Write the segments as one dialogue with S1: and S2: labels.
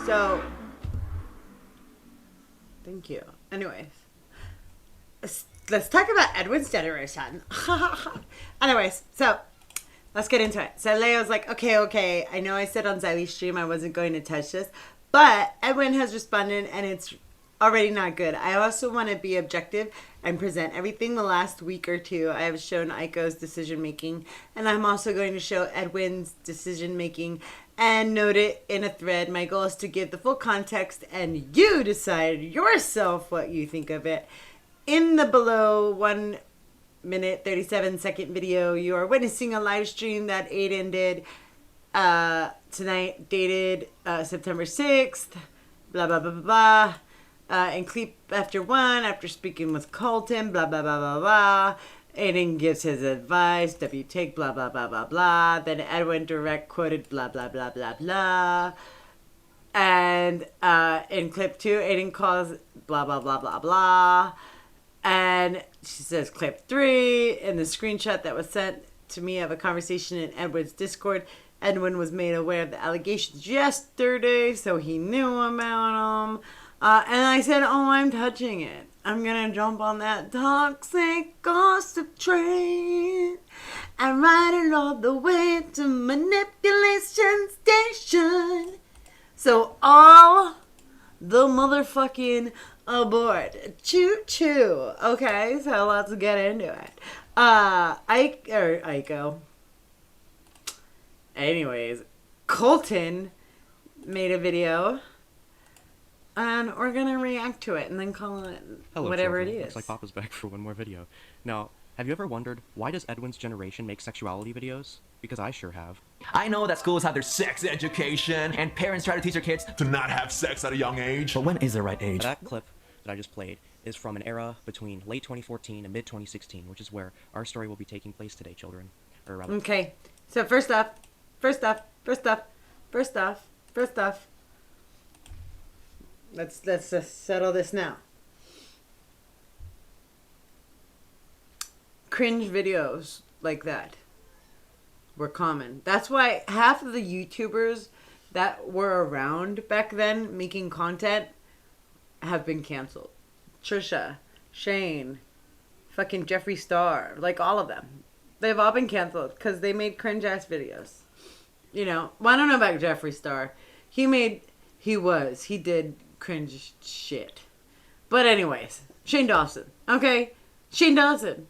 S1: So, thank you. Anyways, let's talk about Edwin's generation. Anyways, so let's get into it. So Leo's like, okay. I know I said on Xylie's stream I wasn't going to touch this, but Edwin has responded and it's already not good. I also want to be objective and present everything the last week or two. I have shown Aiko's decision making, and I'm also going to show Edwin's decision making and note it in a thread. My goal is to give the full context and you decide yourself what you think of it. In the below 1 minute 37-second video, you are witnessing a live stream that Aiden did tonight, dated September 6th, blah, blah, blah, blah, blah. And clip after one, after speaking with Colton, blah, blah, blah, blah, blah. Aiden gives his advice, W take, blah, blah, blah, blah, blah. Then Edwin direct quoted, blah, blah, blah, blah, blah. And in clip 2, Aiden calls, blah, blah, blah, blah, blah. And she says clip 3, in the screenshot that was sent to me of a conversation in Edwin's Discord, Edwin was made aware of the allegations yesterday, so he knew about them. And I said, oh, I'm touching it. I'm going to jump on that toxic gossip train and ride it all the way to manipulation station. So all the motherfucking aboard. Choo-choo. Okay, so let's get into it. Aiko. Anyways, Colton made a video. And we're going to react to it and then call it whatever it is.
S2: Looks like Papa's back for one more video. Now, have you ever wondered, why does Edwin's generation make sexuality videos? Because I sure have.
S3: I know that schools have their sex education, and parents try to teach their kids to not have sex at a young age. But when is the right age?
S2: That clip that I just played is from an era between late 2014 and mid 2016, which is where our story will be taking place today, children. Or rather...
S1: Okay, so first off, Let's just settle this now. Cringe videos like that were common. That's why half of the YouTubers that were around back then making content have been canceled. Trisha, Shane, fucking Jeffree Star, like all of them. They've all been canceled because they made cringe ass videos. You know, well, I don't know about Jeffree Star. He did cringe shit. But anyways, Shane Dawson. Okay? Shane Dawson.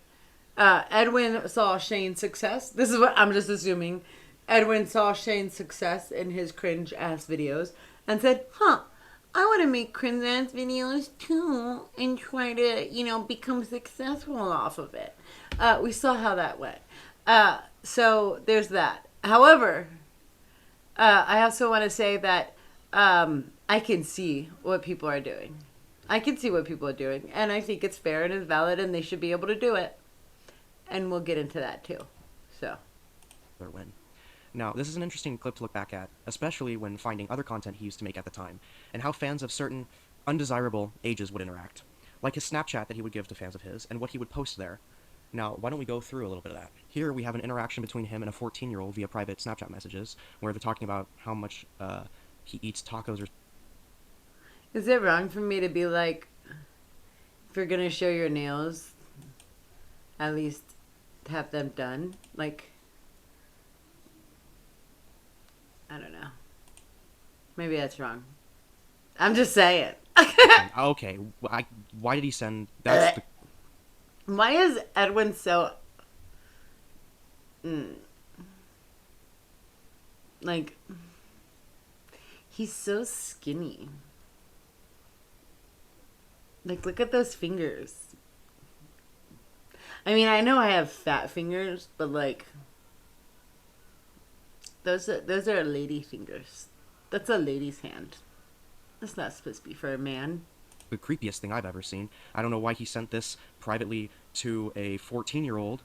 S1: Edwin saw Shane's success. This is what I'm just assuming. Edwin saw Shane's success in his cringe ass videos and said, I want to make cringe ass videos too and try to, become successful off of it. We saw how that went. So there's that. However, I also want to say that I can see what people are doing. And I think it's fair and it's valid and they should be able to do it. And we'll get into that too. So.
S2: Win. Now, this is an interesting clip to look back at, especially when finding other content he used to make at the time, and how fans of certain undesirable ages would interact. Like his Snapchat that he would give to fans of his, and what he would post there. Now, why don't we go through a little bit of that? Here we have an interaction between him and a 14-year-old via private Snapchat messages, where they're talking about how much he eats tacos or...
S1: Is it wrong for me to be like, if you're gonna show your nails, at least have them done? Like, I don't know. Maybe that's wrong. I'm just saying.
S2: Okay, why did he send... That's the...
S1: Why is Edwin so... Like, he's so skinny. Like, look at those fingers. I mean, I know I have fat fingers, but like, those are lady fingers. That's a lady's hand. That's not supposed to be for a man.
S2: The creepiest thing I've ever seen. I don't know why he sent this privately to a 14-year-old.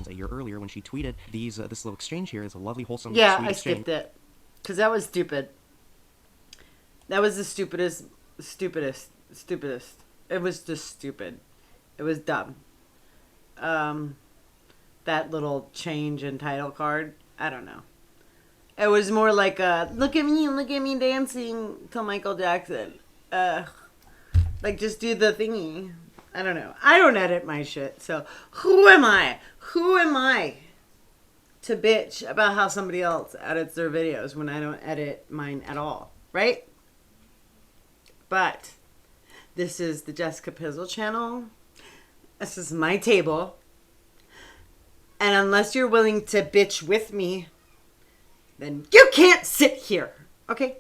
S2: A year earlier when she tweeted this little exchange here is a lovely, wholesome, sweet
S1: I
S2: exchange.
S1: skipped it. Because that was stupid. That was the stupidest. It was just stupid. It was dumb. That little change in title card, I don't know. It was more like a look at me dancing to Michael Jackson. Like just do the thingy. I don't know. I don't edit my shit, so who am I? Who am I to bitch about how somebody else edits their videos when I don't edit mine at all, right? But this is the Jessica Pizzle channel. This is my table. And unless you're willing to bitch with me, then you can't sit here, okay?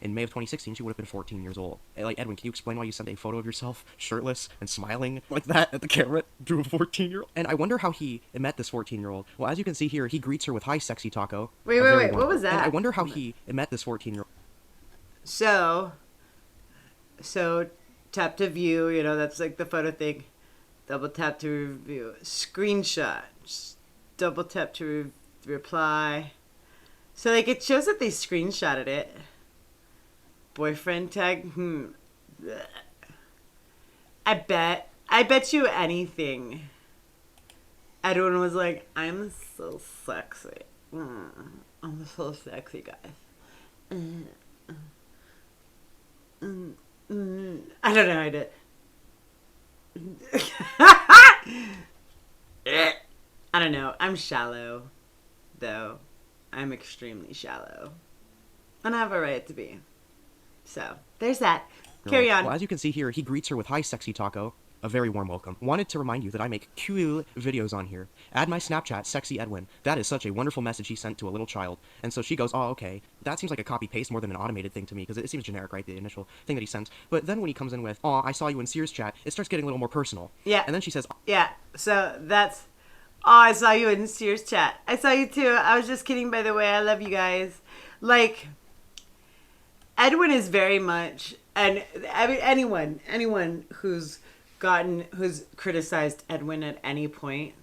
S2: In May of 2016, she would have been 14 years old. Like, Edwin, can you explain why you sent a photo of yourself shirtless and smiling like that at the camera to a 14-year-old? And I wonder how he met this 14-year-old. Well, as you can see here, he greets her with, "Hi, sexy taco."
S1: Wait, what was that?
S2: And I wonder how he met this 14-year-old.
S1: So tap to view, you know, that's like the photo thing. Double tap to review. Screenshot. Just double tap to reply. So, like, it shows that they screenshotted it. Boyfriend tag? I bet you anything. Edwin was like, I'm so sexy. I'm so sexy, guys. I don't know how to. I don't know. I'm shallow, though. I'm extremely shallow. And I have a right to be. So, there's that. Carry on.
S2: Well, as you can see here, he greets her with, "Hi, sexy taco." A very warm welcome. Wanted to remind you that I make cool videos on here. Add my Snapchat, Sexy Edwin. That is such a wonderful message he sent to a little child. And so she goes, "Oh, okay." That seems like a copy-paste more than an automated thing to me, because it seems generic, right? The initial thing that he sent. But then when he comes in with, "Oh, I saw you in Sears chat," it starts getting a little more personal.
S1: Yeah.
S2: And then she says,
S1: Yeah, so that's... Oh, I saw you in Sears chat. I saw you too. I was just kidding, by the way. I love you guys. Like, Edwin is very much... And I mean, anyone who's criticized Edwin at any point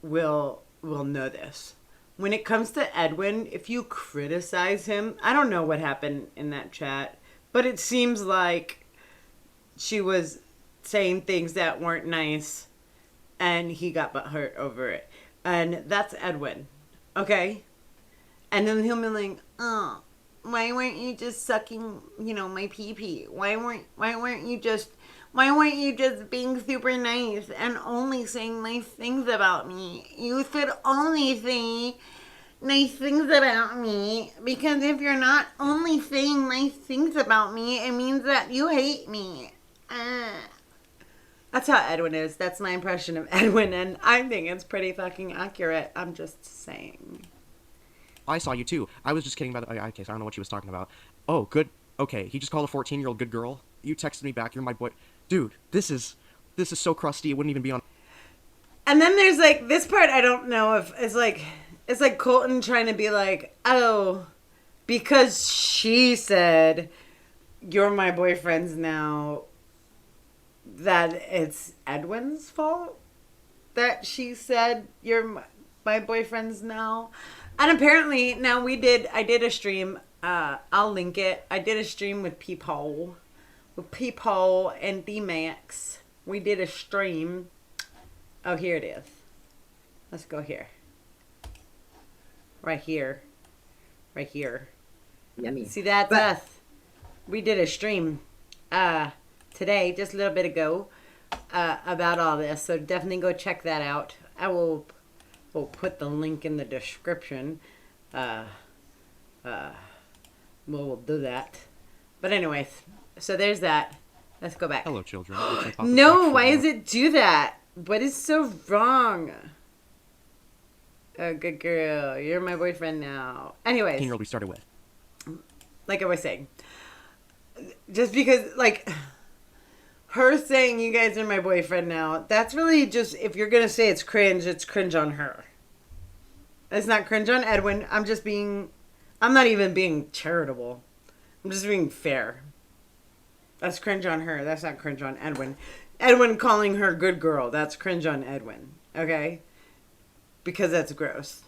S1: will know this. When it comes to Edwin, if you criticize him, I don't know what happened in that chat, but it seems like she was saying things that weren't nice and he got butthurt over it. And that's Edwin. Okay? And then he'll be like, "Oh, why weren't you just sucking, my pee-pee? Why weren't you just being super nice and only saying nice things about me? You should only say nice things about me, because if you're not only saying nice things about me, it means that you hate me." That's how Edwin is. That's my impression of Edwin, and I think it's pretty fucking accurate. I'm just saying.
S2: "I saw you too. I was just kidding about the okay, so I don't know what she was talking about." "Oh, good. Okay, he just called a 14-year-old good girl. You texted me back. You're my boy." Dude, this is so crusty. It wouldn't even be on.
S1: And then there's like this part. I don't know if it's like Colton trying to be like, "Oh, because she said you're my boyfriend's now, that it's Edwin's fault that she said you're my boyfriend's now." And apparently now I did a stream, I'll link it. I did a stream with Peephole and D-Max. We did a stream. Oh, here it is. Let's go here. Right here.
S4: Yummy.
S1: See, that's us. We did a stream today, just a little bit ago, about all this. So definitely go check that out. We'll put the link in the description. We'll do that. But anyways, so there's that. Let's go back.
S2: Hello, children.
S1: No, why does it do that? What is so wrong? Oh, good girl. You're my boyfriend now. Anyways.
S2: 14-year-old we started with.
S1: Like I was saying. Just because, like, her saying you guys are my boyfriend now, that's really just, if you're going to say it's cringe on her. It's not cringe on Edwin. I'm not even being charitable. I'm just being fair. That's cringe on her. That's not cringe on Edwin. Edwin calling her good girl, that's cringe on Edwin. Okay? Because that's gross.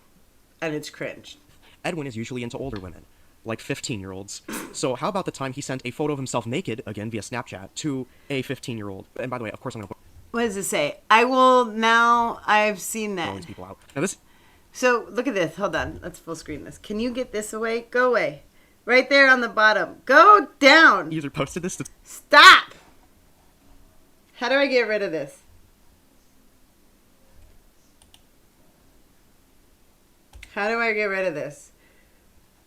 S1: And it's cringe.
S2: Edwin is usually into older women, like 15-year-olds. So how about the time he sent a photo of himself naked, again via Snapchat, to a 15-year-old? And by the way, of course I'm going to...
S1: What does it say? I've seen that.
S2: All these people out. Now this...
S1: So look at this. Hold on. Let's full screen this. Can you get this away? Go away. Right there on the bottom. Go down.
S2: User posted this to...
S1: Stop. How do I get rid of this? How do I get rid of this?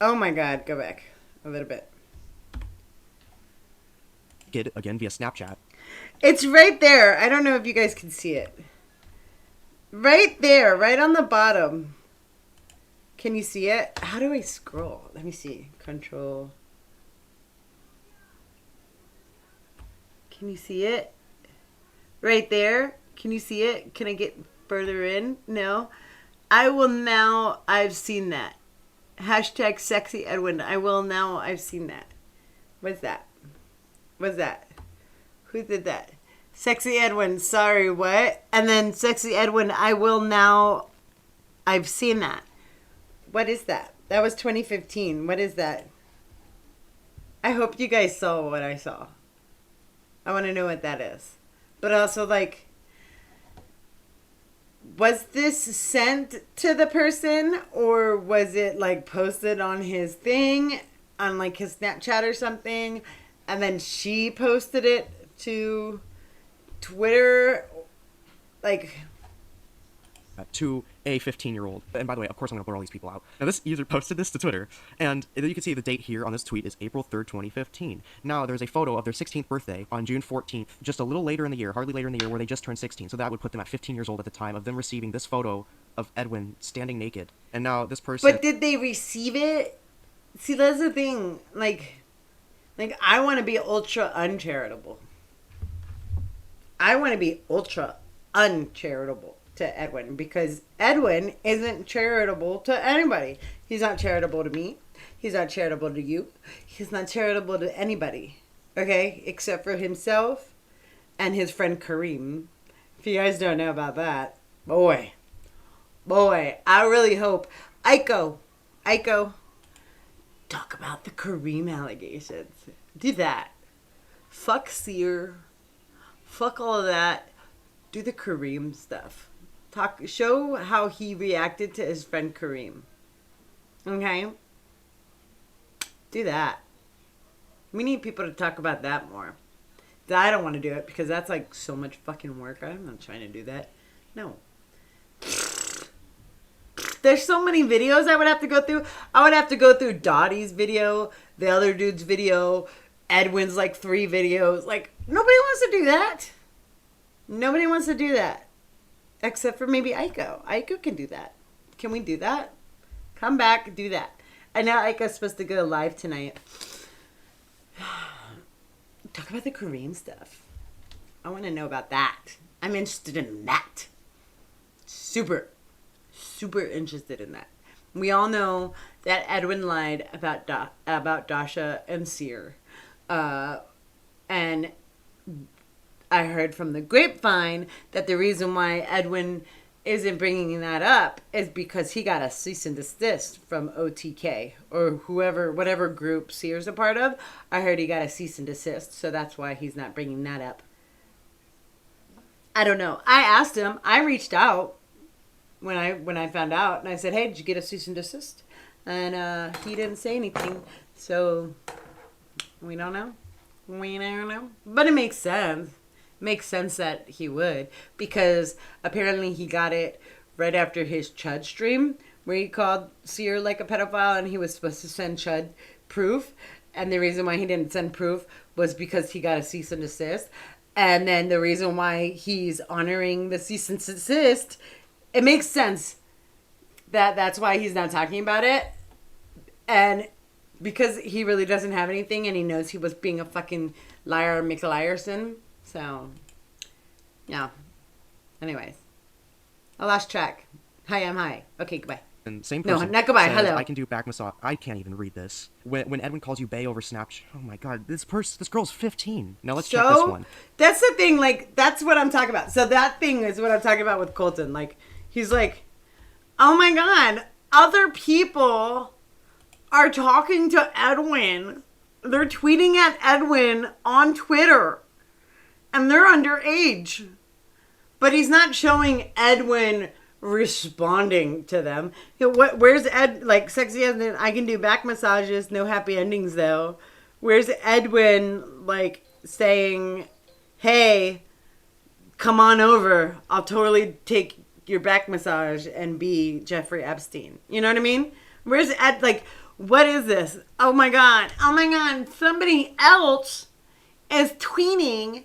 S1: Oh my God. Go back a little bit.
S2: Again via Snapchat.
S1: It's right there. I don't know if you guys can see it. Right there. Right on the bottom. Can you see it? How do I scroll? Let me see. Control. Can you see it? Right there. Can you see it? Can I get further in? No. I will now. I've seen that. Hashtag sexy Edwin. I will now. I've seen that. What's that? What's that? Who did that? Sexy Edwin. Sorry, what? And then sexy Edwin. I will now. I've seen that. What is that? That was 2015. What is that? I hope you guys saw what I saw. I want to know what that is. But also, like, was this sent to the person or was it, like, posted on his thing, on, like, his Snapchat or something, and then she posted it to Twitter? Like...
S2: to a 15-year-old. And by the way, of course I'm going to blur all these people out. Now, this user posted this to Twitter, and you can see the date here on this tweet is April 3rd, 2015. Now, there's a photo of their 16th birthday on June 14th, just a little later in the year, hardly later in the year, where they just turned 16. So that would put them at 15 years old at the time of them receiving this photo of Edwin standing naked. And now this person...
S1: But did they receive it? See, that's the thing. Like I want to be ultra uncharitable. I want to be ultra uncharitable to Edwin, because Edwin isn't charitable to anybody. He's not charitable to me. He's not charitable to you. He's not charitable to anybody. Okay? Except for himself and his friend Kareem. If you guys don't know about that, boy, I really hope Aiko, talk about the Kareem allegations. Do that. Fuck Seer. Fuck all of that. Do the Kareem stuff. Show how he reacted to his friend Kareem. Okay? Do that. We need people to talk about that more. I don't want to do it because that's like so much fucking work. I'm not trying to do that. No. There's so many videos I would have to go through. I would have to go through Dottie's video, the other dude's video, Edwin's like 3 videos. Like, nobody wants to do that. Nobody wants to do that. Except for maybe Aiko. Aiko can do that. Can we do that? Come back, do that. I know Aiko's supposed to go live tonight. Talk about the Kareem stuff. I want to know about that. I'm interested in that. Super interested in that. We all know that Edwin lied about Dasha and Seer. And I heard from the grapevine that the reason why Edwin isn't bringing that up is because he got a cease and desist from OTK or whatever group Seer's a part of. I heard he got a cease and desist, so that's why he's not bringing that up. I don't know. I asked him. I reached out when I found out, and I said, "Hey, did you get a cease and desist?" And he didn't say anything, so we don't know. We don't know, but it makes sense. Makes sense that he would, because apparently he got it right after his Chud stream where he called Seer like a pedophile and he was supposed to send Chud proof, and the reason why he didn't send proof was because he got a cease and desist. And then the reason why he's honoring the cease and desist, it makes sense that's why he's not talking about it, and because he really doesn't have anything and he knows he was being a fucking liar McLiarson. So, yeah. Anyways. I lost track. Hi, I'm high. Okay, goodbye.
S2: And same person.
S1: No, not goodbye.
S2: Says,
S1: Hello.
S2: I can do back massage. I can't even read this. When Edwin calls you bae over Snapchat. Oh my god, this girl's 15. Now let's check this one.
S1: That's the thing. Like, that's what I'm talking about. So that thing is what I'm talking about with Colton. Like, he's like, oh my god, other people are talking to Edwin. They're tweeting at Edwin on Twitter. And they're underage. But he's not showing Edwin responding to them. Where's Ed, like, sexy as in, I can do back massages, no happy endings though. Where's Edwin, like, saying, hey, come on over, I'll totally take your back massage and be Jeffrey Epstein. You know what I mean? Where's Ed, like, what is this? Oh my god, somebody else is tweeting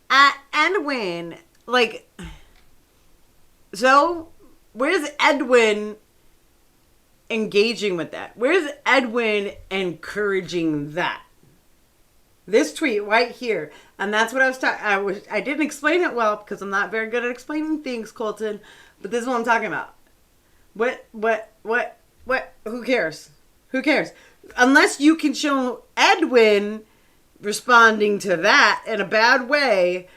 S1: at Edwin. Like, so where's Edwin engaging with that? Where's Edwin encouraging that? This tweet right here. And that's what I was talking. I didn't explain it well because I'm not very good at explaining things, Colton. But this is what I'm talking about. What? Who cares? Who cares? Unless you can show Edwin responding to that in a bad way,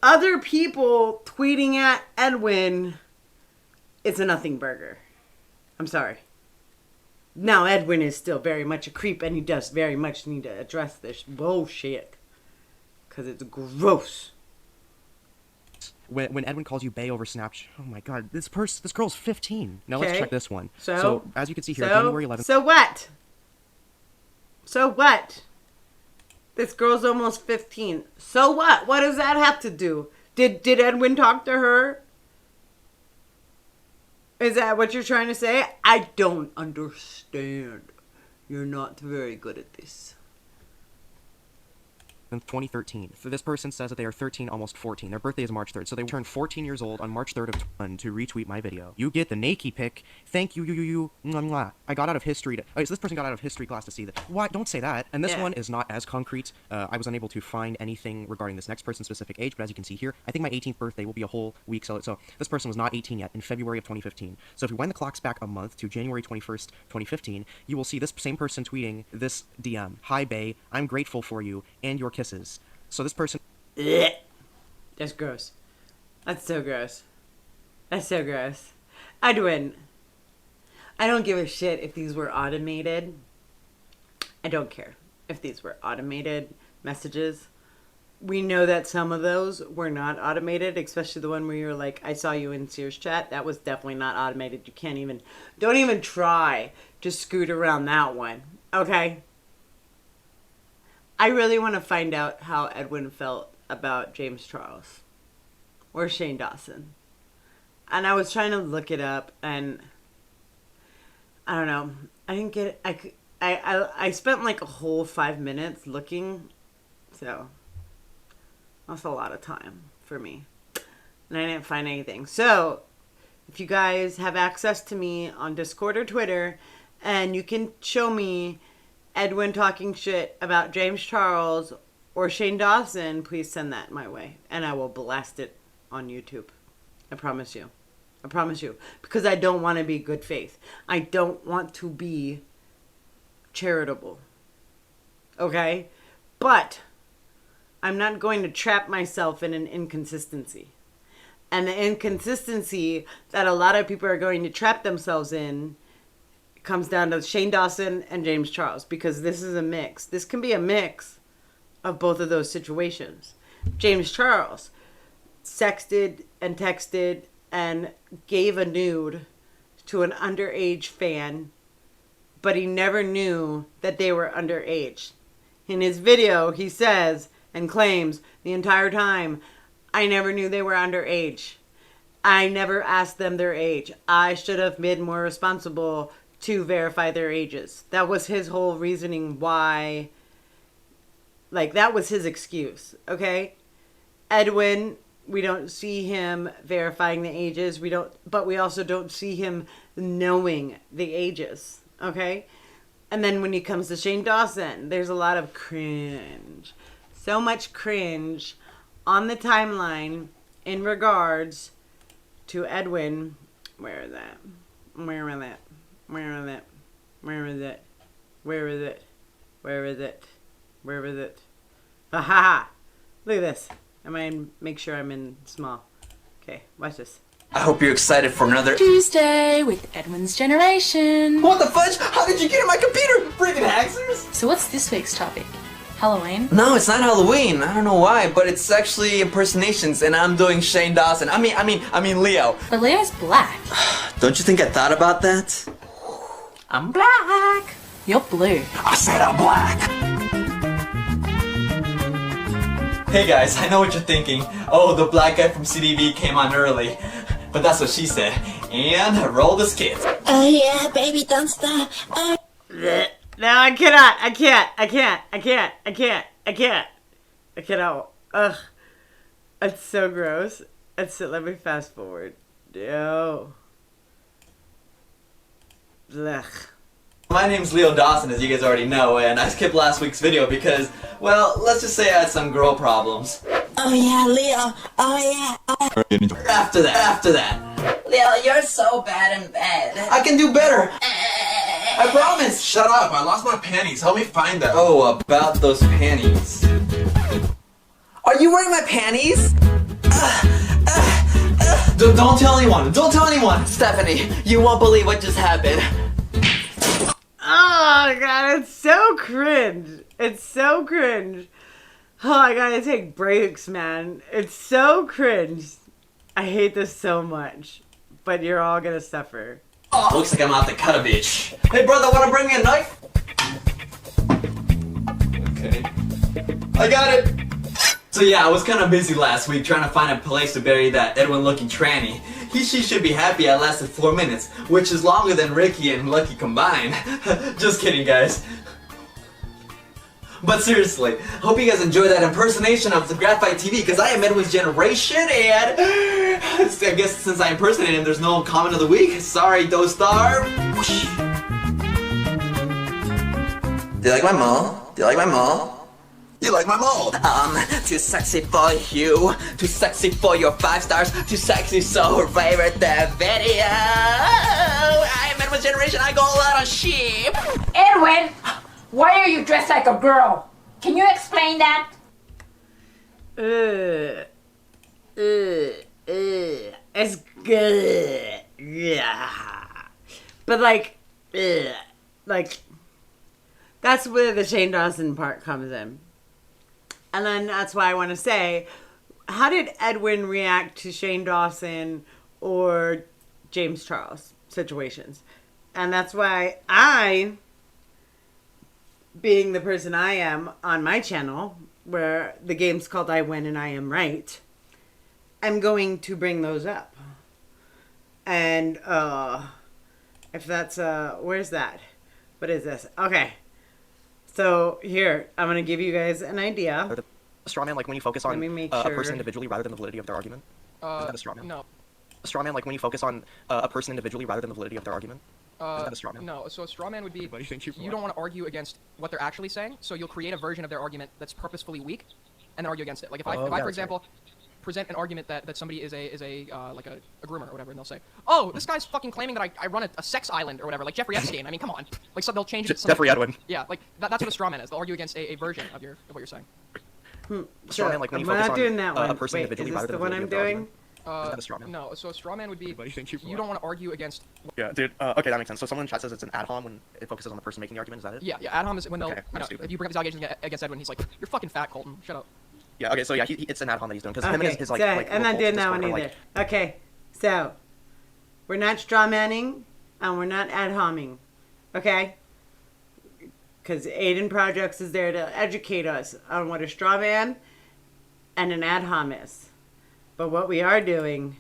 S1: other people tweeting at Edwin, it's a nothing burger. I'm sorry. Now, Edwin is still very much a creep, and he does very much need to address this bullshit. Because it's gross.
S2: When Edwin calls you bae over Snapchat, oh my god, this girl's 15. Now let's
S1: Okay.
S2: check this one.
S1: So
S2: as you can see here, January 11th.
S1: So what? So what? This girl's almost 15. So what? What does that have to do? Did Edwin talk to her? Is that what you're trying to say? I don't understand. You're not very good at this.
S2: In 2013. So this person says that they are 13, almost 14. Their birthday is March 3rd, so they turned 14 years old on March 3rd of 2021 to retweet my video. You get the Nike pic. Thank you, mwah, mwah. I got out of history. So this person got out of history class to see that. What? Don't say that. And this one is not as concrete. I was unable to find anything regarding this next person's specific age, but as you can see here, I think my 18th birthday will be a whole week. So this person was not 18 yet in February of 2015. So if you wind the clocks back a month to January 21st, 2015, you will see this same person tweeting this DM. Hi, bae. I'm grateful for you and your kisses. So this person...
S1: That's gross. That's so gross. That's so gross. Edwin, I don't give a shit if these were automated. I don't care if these were automated messages. We know that some of those were not automated, especially the one where you're like, I saw you in Sears chat. That was definitely not automated. You can't even... Don't even try to scoot around that one. Okay? I really want to find out how Edwin felt about James Charles or Shane Dawson. And I was trying to look it up, and I don't know. I didn't get it. I spent like a whole 5 minutes looking, so that's a lot of time for me. And I didn't find anything. So if you guys have access to me on Discord or Twitter, and you can show me Edwin talking shit about James Charles or Shane Dawson, please send that my way. And I will blast it on YouTube. I promise you. I promise you. Because I don't want to be good faith. I don't want to be charitable. Okay? But I'm not going to trap myself in an inconsistency. And the inconsistency that a lot of people are going to trap themselves in comes down to Shane Dawson and James Charles, because this is a mix. This can be a mix of both of those situations. James Charles sexted and texted and gave a nude to an underage fan, but he never knew that they were underage. In his video, he says and claims the entire time, I never knew they were underage. I never asked them their age. I should have been more responsible to verify their ages. That was his whole reasoning why, like, that was his excuse, okay? Edwin, we don't see him verifying the ages. But we also don't see him knowing the ages, okay? And then when it comes to Shane Dawson, there's a lot of cringe. So much cringe on the timeline in regards to Edwin. Where is that? Where is it? Where is it? Where is it? Where is it? Where is it? Where is it? Ha! Look at this. I might make sure I'm in small. Okay, watch this.
S4: I hope you're excited for another
S5: Tuesday with Edwin's Generation.
S3: What the fudge? How did you get in my computer? Freaking hackers!
S5: So what's this week's topic? Halloween?
S4: No, it's not Halloween. I don't know why, but it's actually impersonations, and I'm doing Shane Dawson. I mean Leo.
S5: But Leo's black.
S4: Don't you think I thought about that?
S5: I'm black. You're blue.
S3: I said I'm black.
S4: Hey guys, I know what you're thinking. Oh, the black guy from CDV came on early. But that's what she said. And roll the skits.
S6: Oh yeah, baby, don't stop. Oh.
S1: No, I cannot. I cannot. Ugh. It's so gross. Let me fast forward. No. Ugh.
S4: My name's Leo Dawson, as you guys already know, and I skipped last week's video because, well, let's just say I had some girl problems.
S6: Oh yeah, Leo. Oh yeah. Oh.
S4: After that.
S6: Leo, you're so bad in bed.
S4: I can do better. I promise.
S3: Shut up, I lost my panties. Help me find them.
S4: Oh, about those panties. Are you wearing my panties? Don't tell anyone. Don't tell anyone. Stephanie, you won't believe what just happened.
S1: Oh god, it's so cringe. It's so cringe. Oh, I gotta take breaks, man. It's so cringe. I hate this so much. But you're all gonna suffer.
S4: Oh, looks like I'm out to cut a bitch. Hey brother, wanna bring me a knife? Okay. I got it. So yeah, I was kind of busy last week trying to find a place to bury that Edwin looking tranny. She should be happy I lasted 4 minutes, which is longer than Ricky and Lucky combined. Just kidding, guys. But seriously, hope you guys enjoy that impersonation of the Graphite TV, because I am Edwin's generation, and I guess since I impersonated him, there's no comment of the week. Sorry, Dostar. Do you like my mole? Do you like my mole?
S3: You like my mold?
S4: Too sexy for you, too sexy for your 5 stars, too sexy so favorite the video. I am Edwin's generation, I go a lot on sheep.
S7: Edwin, why are you dressed like a girl? Can you explain that?
S1: It's good. Yeah. But like, that's where the Shane Dawson part comes in. And then that's why I want to say, how did Edwin react to Shane Dawson or James Charles situations? And that's why I, being the person I am on my channel, where the game's called I Win and I Am Right, I'm going to bring those up. And if that's, where's that? What is this? Okay. So here, I'm going to give you guys an idea.
S2: A straw man, like when you focus on
S1: Let me make
S2: a
S1: sure.
S2: person individually rather than the validity of their argument? Is that a straw man?
S8: No.
S2: A straw man, like when you focus on a person individually rather than the validity of their argument? Is that a straw man?
S8: No, so a straw man would be
S2: you
S8: don't want to argue against what they're actually saying, so you'll create a version of their argument that's purposefully weak, and then argue against it. Like if I, for example, present an argument that somebody is a like a groomer or whatever, and they'll say, oh, this guy's fucking claiming that I run a sex island or whatever, like Jeffrey Epstein. I mean, come on. Like, so they'll change it.
S2: Jeffrey Edwin.
S8: Yeah, like that's what a straw man is. They'll argue against a version of what you're saying.
S2: Straw man, like when you
S1: I'm
S2: focus
S1: not
S2: on
S1: doing that one.
S2: a person
S1: Wait,
S2: individually
S1: is
S2: rather
S1: this
S2: than
S1: the
S2: the
S1: one
S2: validity
S1: I'm
S2: of their
S1: doing?
S2: argument? Is that a straw man?
S8: No, so a straw man would be you don't want to argue against.
S2: Yeah, dude. Okay, that makes sense. So someone in chat says it's an ad hom when it focuses on the person making the argument. Is that it?
S8: Yeah, ad hom is when they'll.
S2: Okay, I'm stupid.
S8: If you bring up these allegations against Edwin, he's like, you're fucking fat, Colton. Shut up.
S2: Yeah. Okay. So yeah, it's an ad hom that he's doing because him and his like.
S1: So,
S2: like
S1: I'm not
S2: little
S1: doing
S2: cults
S1: that one
S2: Discord are,
S1: either.
S2: like,
S1: Okay, so we're not straw manning and we're not ad homing, okay? Because Aiden Projects is there to educate us on what a straw man and an ad hom is. But what we are doing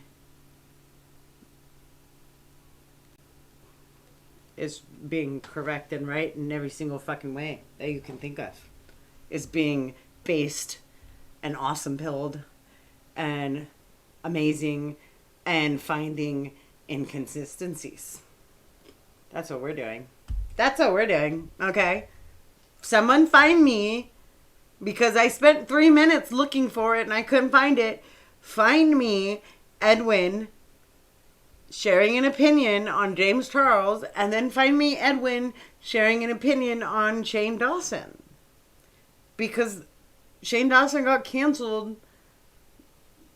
S1: is being correct and right in every single fucking way that you can think of. Is being based and awesome pilled and amazing and finding inconsistencies. That's what we're doing. That's what we're doing, okay? Someone find me, because I spent 3 minutes looking for it and I couldn't find it. Find me, Edwin, sharing an opinion on James Charles, and then find me, Edwin, sharing an opinion on Shane Dawson. Because Shane Dawson got canceled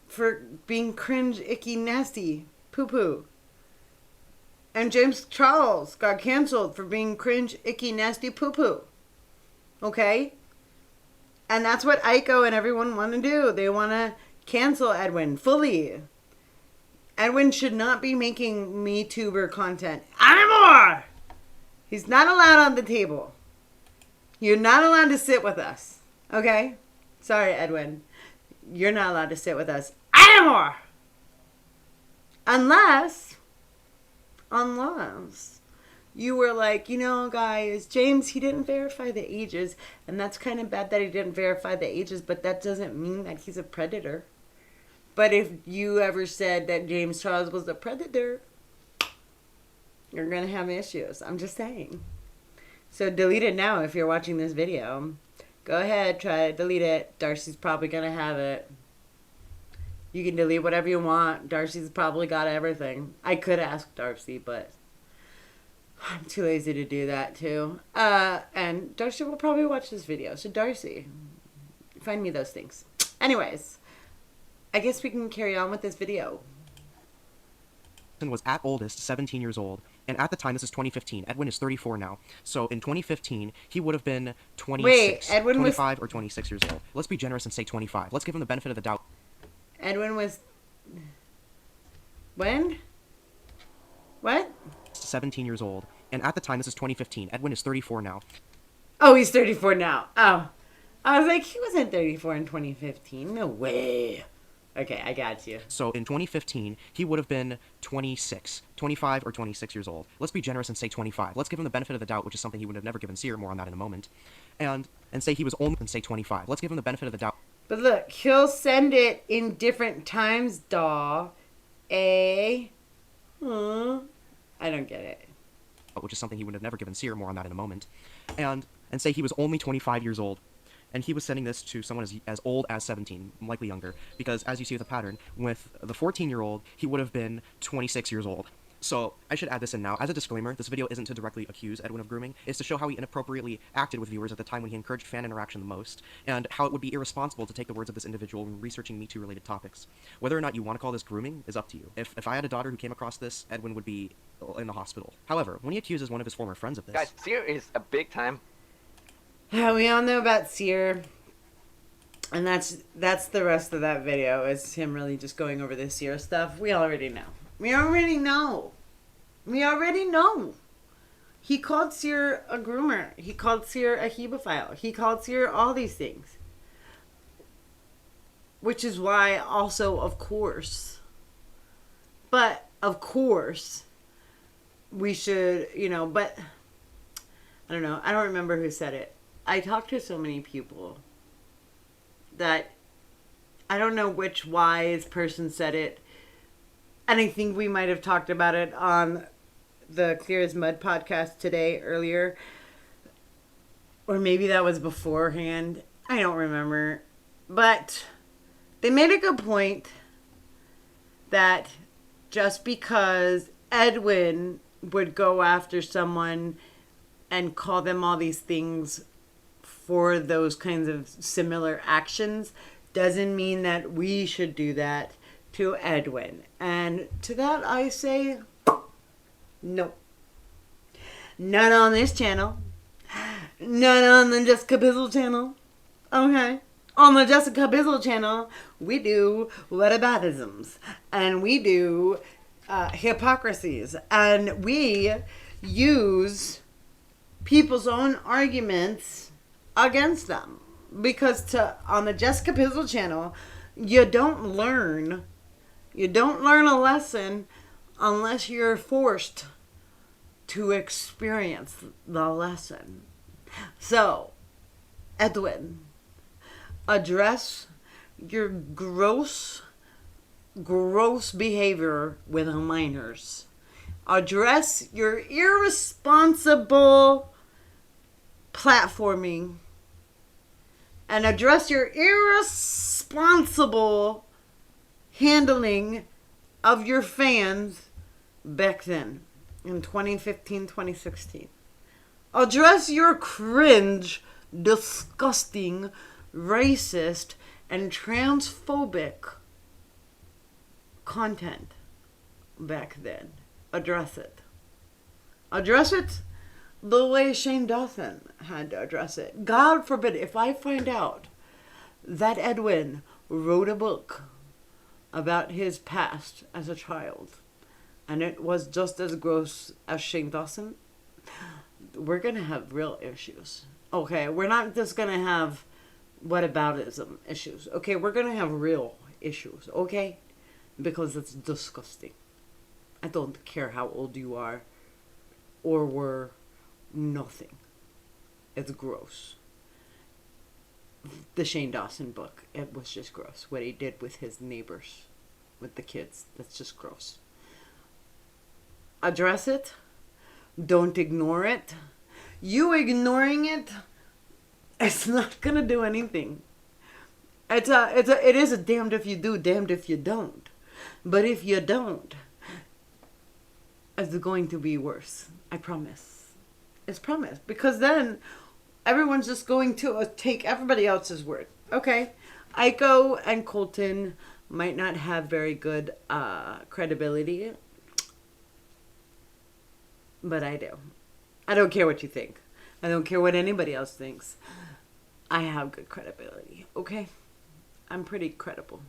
S1: for being cringe, icky, nasty, poo-poo. And James Charles got canceled for being cringe, icky, nasty, poo-poo. Okay? And that's what Aiko and everyone want to do. They want to cancel Edwin fully. Edwin should not be making MeTuber content anymore. He's not allowed on the table. You're not allowed to sit with us. Okay? Sorry, Edwin. You're not allowed to sit with us anymore. Unless you were like, you know, guys, James, he didn't verify the ages. And that's kind of bad that he didn't verify the ages, but that doesn't mean that he's a predator. But if you ever said that James Charles was a predator, you're going to have issues. I'm just saying. So delete it now if you're watching this video. Go ahead, try to delete it. Darcy's probably going to have it. You can delete whatever you want. Darcy's probably got everything. I could ask Darcy, but I'm too lazy to do that too. And Darcy will probably watch this video. So Darcy, find me those things. Anyways, I guess we can carry on with this video.
S2: Was at oldest 17 years old, and at the time, this is 2015. Edwin is 34 now. So in 2015, he would have been 26,
S1: Wait, Edwin
S2: 25 or 26 years old. Let's be generous and say 25. Let's give him the benefit of the doubt.
S1: Edwin was... When? What?
S2: 17 years old, and at the time, this is 2015. Edwin is 34 now.
S1: Oh, he's 34 now. Oh. I was like, he wasn't 34 in 2015. No way. Okay, I got you.
S2: So in 2015, he would have been 26, 25 or 26 years old. Let's be generous and say 25. Let's give him the benefit of the doubt, which is something he would have never given Seer. More on that in a moment. And say he was only, and say 25. Let's give him the benefit of the doubt.
S1: But look, he'll send it in different times, daw. I don't get it.
S2: Which is something he would have never given Seer. More on that in a moment. And say he was only 25 years old. And he was sending this to someone as old as 17, likely younger, because as you see with the pattern, with the 14-year-old, he would have been 26 years old. So I should add this in now. As a disclaimer, this video isn't to directly accuse Edwin of grooming. It's to show how he inappropriately acted with viewers at the time when he encouraged fan interaction the most, and how it would be irresponsible to take the words of this individual when researching MeToo-related topics. Whether or not you want to call this grooming is up to you. If I had a daughter who came across this, Edwin would be in the hospital. However, when he accuses one of his former friends of this...
S9: Guys, Seer is a big time...
S1: We all know about Seer. And that's the rest of that video, is him really just going over the Seer stuff. We already know. We already know. He called Seer a groomer. He called Seer a hebephile. He called Seer all these things. Which is why also, of course, we should, but I don't know. I don't remember who said it. I talked to so many people that I don't know which wise person said it. And I think we might have talked about it on the Clear as Mud podcast today earlier. Or maybe that was beforehand. I don't remember. But they made a good point that just because Edwin would go after someone and call them all these things for those kinds of similar actions doesn't mean that we should do that to Edwin. And to that I say, no. None on this channel. None on the Jessica Bizzle channel. Okay. On the Jessica Bizzle channel, we do whataboutisms. And we do hypocrisies. And we use people's own arguments against them, because on the Jessica Bizzle channel, you don't learn a lesson unless you're forced to experience the lesson. So, Edwin, address your gross behavior with minors. Address your irresponsible platforming, and address your irresponsible handling of your fans back then in 2015, 2016. Address your cringe, disgusting, racist, and transphobic content back then. Address it. Address it the way Shane Dawson had to address it. God forbid, if I find out that Edwin wrote a book about his past as a child, and it was just as gross as Shane Dawson, we're gonna have real issues. Okay, we're not just gonna have whataboutism issues. Okay, we're gonna have real issues. Okay, because it's disgusting. I don't care how old you are or were. Nothing. It's gross. The Shane Dawson book, it was just gross. What he did with his neighbors, with the kids, that's just gross. Address it. Don't ignore it. You ignoring it, it's not gonna do anything. It is a damned if you do, damned if you don't. But if you don't, it's going to be worse. I promise. It's promised. Because then everyone's just going to take everybody else's word. Okay? Aiko and Colton might not have very good credibility. But I do. I don't care what you think. I don't care what anybody else thinks. I have good credibility. Okay? I'm pretty credible.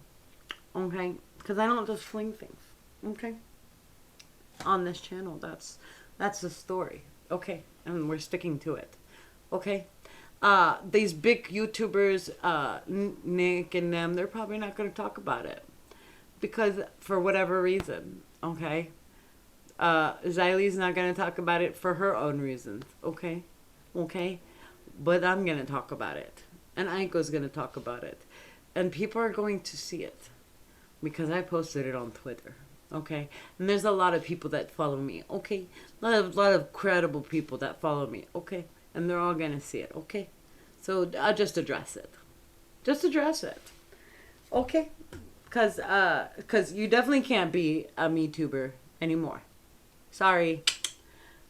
S1: Okay? Because I don't just fling things. Okay? On this channel. That's the story. Okay? And we're sticking to it. Okay? These big YouTubers, Nick and them, they're probably not going to talk about it. Because for whatever reason. Okay? Xylie's not going to talk about it for her own reasons. Okay? Okay? But I'm going to talk about it. And Aiko's going to talk about it. And people are going to see it. Because I posted it on Twitter. Okay? And there's a lot of people that follow me. Okay? A lot of credible people that follow me. Okay? And they're all going to see it. Okay? So I'll just address it. Just address it. Okay? Because you definitely can't be a MeTuber anymore. Sorry.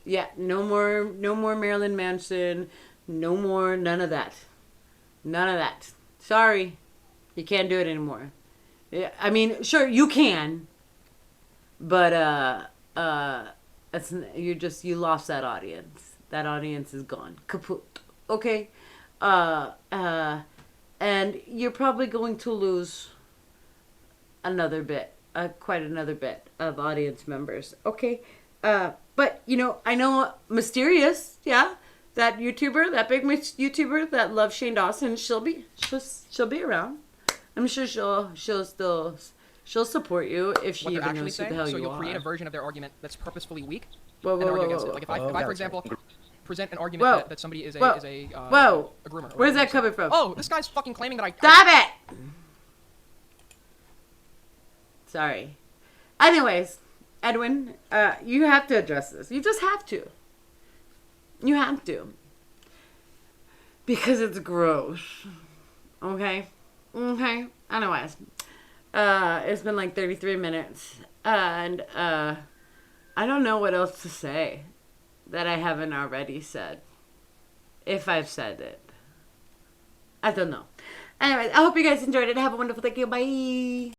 S1: Yeah, no more Marilyn Manson. No more, none of that. None of that. Sorry. You can't do it anymore. Yeah, I mean, sure, you can. But, you lost that audience. That audience is gone. Kaput. Okay? And you're probably going to lose another bit. Quite another bit of audience members. Okay? But, I know Mysterious, yeah? That YouTuber, that big YouTuber that loves Shane Dawson, she'll be around. I'm sure she'll support you if she even knows who the hell you are.
S8: So you'll create a version of their argument that's purposefully weak,
S1: whoa,
S8: and argue against it. Like if I, for example, present an argument that somebody is a groomer.
S1: Where's that coming from?
S8: Oh, this guy's fucking claiming that I.
S1: Stop it! Sorry. Anyways, Edwin, you have to address this. You just have to. You have to. Because it's gross. Okay? Okay? Anyways. It's been like 33 minutes. And, I don't know what else to say that I haven't already said. If I've said it. I don't know. Anyways, I hope you guys enjoyed it. Have a wonderful day. Bye.